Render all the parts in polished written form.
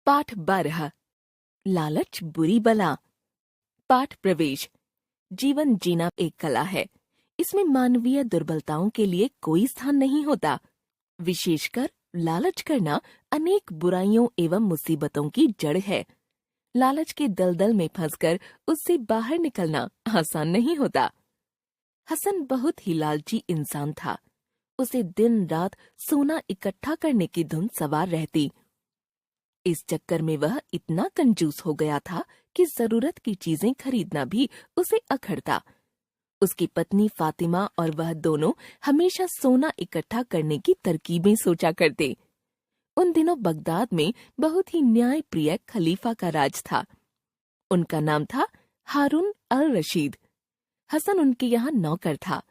पाठ 12 लालच बुरी बला। पाठ प्रवेश। जीवन जीना एक कला है। इसमें मानवीय दुर्बलताओं के लिए कोई स्थान नहीं होता। विशेषकर लालच करना अनेक बुराइयों एवं मुसीबतों की जड़ है। लालच के दलदल में फंसकर उससे बाहर निकलना आसान नहीं होता। हसन बहुत ही लालची इंसान था। उसे दिन रात सोना इकट्ठा करने की धुन सवार रहती। इस चक्कर में वह इतना कंजूस हो गया था कि जरूरत की चीजें खरीदना भी उसे अखरता। उसकी पत्नी फातिमा और वह दोनों हमेशा सोना इकट्ठा करने की तरकीबें सोचा करते। उन दिनों बगदाद में बहुत ही न्यायप्रिय खलीफा का राज था। उनका नाम था हारून अल रशीद। हसन उनके यहाँ नौकर था।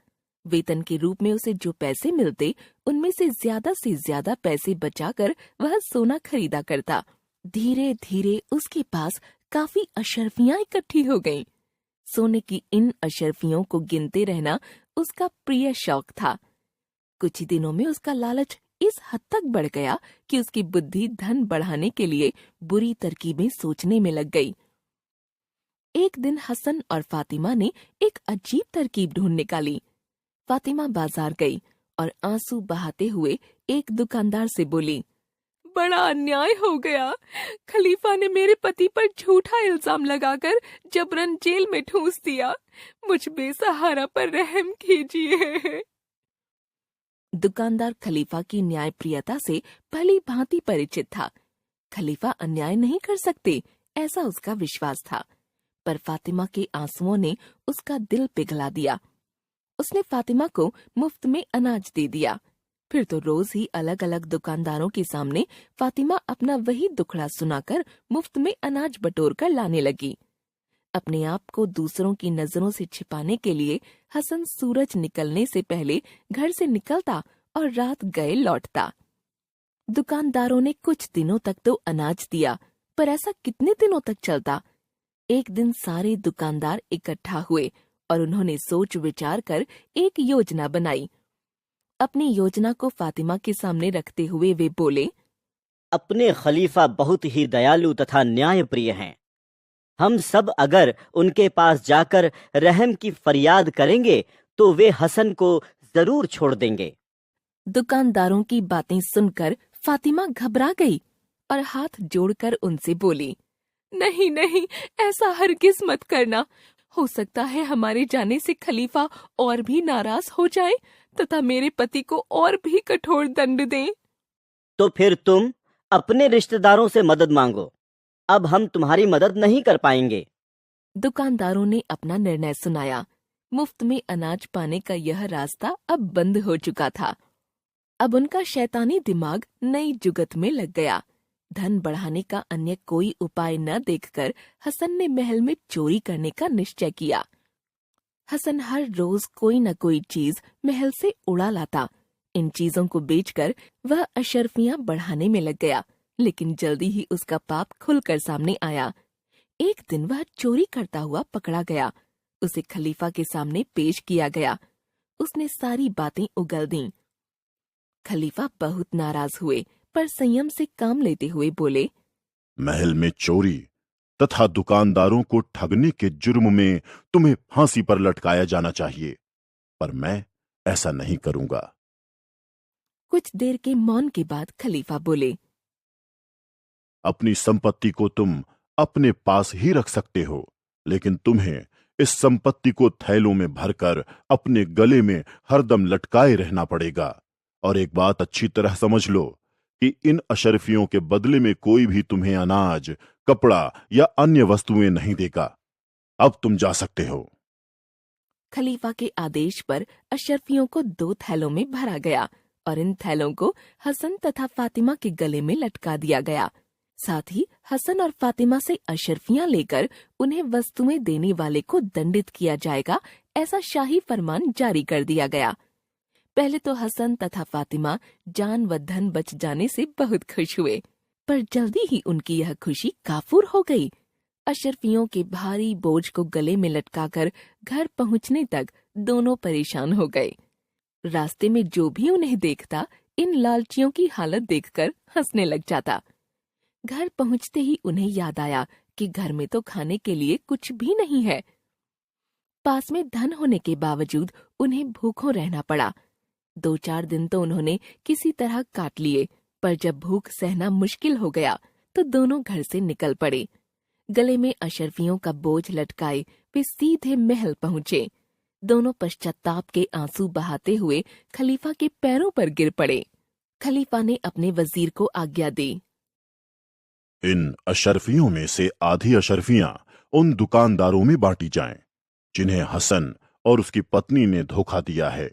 वेतन के रूप में उसे जो पैसे मिलते उनमें से ज्यादा पैसे बचाकर वह सोना खरीदा करता। धीरे धीरे उसके पास काफी अशर्फियां इकट्ठी हो गईं। सोने की इन अशर्फियों को गिनते रहना उसका प्रिय शौक था। कुछ ही दिनों में उसका लालच इस हद तक बढ़ गया कि उसकी बुद्धि धन बढ़ाने के लिए बुरी तरकीबें सोचने में लग गई। एक दिन हसन और फातिमा ने एक अजीब तरकीब ढूंढ निकाली। फातिमा बाजार गई और आंसू बहाते हुए एक दुकानदार से बोली, बड़ा अन्याय हो गया। खलीफा ने मेरे पति पर झूठा इल्जाम लगाकर जबरन जेल में ठूंस दिया। मुझ बेसहारा पर रहम कीजिए। दुकानदार खलीफा की न्यायप्रियता से भली भांति परिचित था। खलीफा अन्याय नहीं कर सकते, ऐसा उसका विश्वास था। पर फातिमा के आंसुओं ने उसका दिल पिघला दिया। उसने फातिमा को मुफ्त में अनाज दे दिया। फिर तो रोज ही अलग अलग दुकानदारों के सामने फातिमा अपना वही दुखड़ा सुनाकर मुफ्त में अनाज बटोर कर लाने लगी। अपने आप को दूसरों की नजरों से छिपाने के लिए हसन सूरज निकलने से पहले घर से निकलता और रात गए लौटता। दुकानदारों ने कुछ दिनों तक तो अनाज दिया, पर ऐसा कितने दिनों तक चलता। एक दिन सारे दुकानदार इकट्ठा हुए और उन्होंने सोच विचार कर एक योजना बनाई। अपनी योजना को फातिमा के सामने रखते हुए वे बोले, अपने खलीफा बहुत ही दयालु तथा न्यायप्रिय हैं। हम सब अगर उनके पास जाकर रहम की फरियाद करेंगे तो वे हसन को जरूर छोड़ देंगे। दुकानदारों की बातें सुनकर फातिमा घबरा गई और हाथ जोड़कर उनसे बोली, नहीं नहीं, ऐसा हरगिज मत करना। हो सकता है हमारे जाने से खलीफा और भी नाराज हो जाए तथा मेरे पति को और भी कठोर दंड दें। तो फिर तुम अपने रिश्तेदारों से मदद मांगो। अब हम तुम्हारी मदद नहीं कर पाएंगे। दुकानदारों ने अपना निर्णय सुनाया। मुफ्त में अनाज पाने का यह रास्ता अब बंद हो चुका था। अब उनका शैतानी दिमाग नई जुगत में लग गया। धन बढ़ाने का अन्य कोई उपाय न देखकर हसन ने महल में चोरी करने का निश्चय किया। हसन हर रोज कोई न कोई चीज महल से उड़ा लाता। इन चीजों को बेचकर वह अशर्फियां बढ़ाने में लग गया, लेकिन जल्दी ही उसका पाप खुलकर सामने आया। एक दिन वह चोरी करता हुआ पकड़ा गया। उसे खलीफा के सामने पेश किया गया। उसने सारी बातें उगल दीं। खलीफा बहुत नाराज हुए, पर संयम से काम लेते हुए बोले, महल में चोरी तथा दुकानदारों को ठगने के जुर्म में तुम्हें फांसी पर लटकाया जाना चाहिए, पर मैं ऐसा नहीं करूंगा। कुछ देर के मौन के बाद खलीफा बोले, अपनी संपत्ति को तुम अपने पास ही रख सकते हो, लेकिन तुम्हें इस संपत्ति को थैलों में भरकर अपने गले में हरदम लटकाए रहना पड़ेगा। और एक बात अच्छी तरह समझ लो कि इन अशर्फियों के बदले में कोई भी तुम्हें अनाज, कपड़ा या अन्य वस्तुएं नहीं देगा। अब तुम जा सकते हो। खलीफा के आदेश पर अशर्फियों को 2 थैलों में भरा गया और इन थैलों को हसन तथा फातिमा के गले में लटका दिया गया। साथ ही हसन और फातिमा से अशर्फियां लेकर उन्हें वस्तुएं देने वाले को दंडित किया जाएगा, ऐसा शाही फरमान जारी कर दिया गया। पहले तो हसन तथा फातिमा जान व धन बच जाने से बहुत खुश हुए, पर जल्दी ही उनकी यह खुशी काफूर हो गई। अशर्फियों के भारी बोझ को गले में लटकाकर घर पहुंचने तक दोनों परेशान हो गए। रास्ते में जो भी उन्हें देखता इन लालचियों की हालत देखकर हंसने लग जाता। घर पहुंचते ही उन्हें याद आया कि घर में तो खाने के लिए कुछ भी नहीं है। पास में धन होने के बावजूद उन्हें भूखों रहना पड़ा। 2-4 दिन तो उन्होंने किसी तरह काट लिए, पर जब भूख सहना मुश्किल हो गया तो दोनों घर से निकल पड़े। गले में अशर्फियों का बोझ लटकाए वे सीधे महल पहुंचे। दोनों पश्चाताप के आंसू बहाते हुए खलीफा के पैरों पर गिर पड़े। खलीफा ने अपने वजीर को आज्ञा दी, इन अशरफियों में से आधी अशरफियां उन दुकानदारों में बांटी जाएं, जिन्हें हसन और उसकी पत्नी ने धोखा दिया है।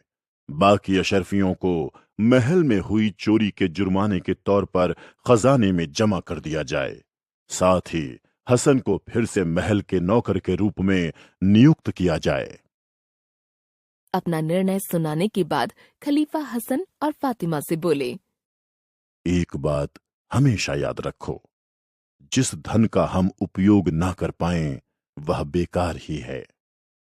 बाकी अशरफियों को महल में हुई चोरी के जुर्माने के तौर पर खजाने में जमा कर दिया जाए। साथ ही हसन को फिर से महल के नौकर के रूप में नियुक्त किया जाए। अपना निर्णय सुनाने के बाद खलीफा हसन और फातिमा से बोले, एक बात हमेशा याद रखो, जिस धन का हम उपयोग ना कर पाएं वह बेकार ही है।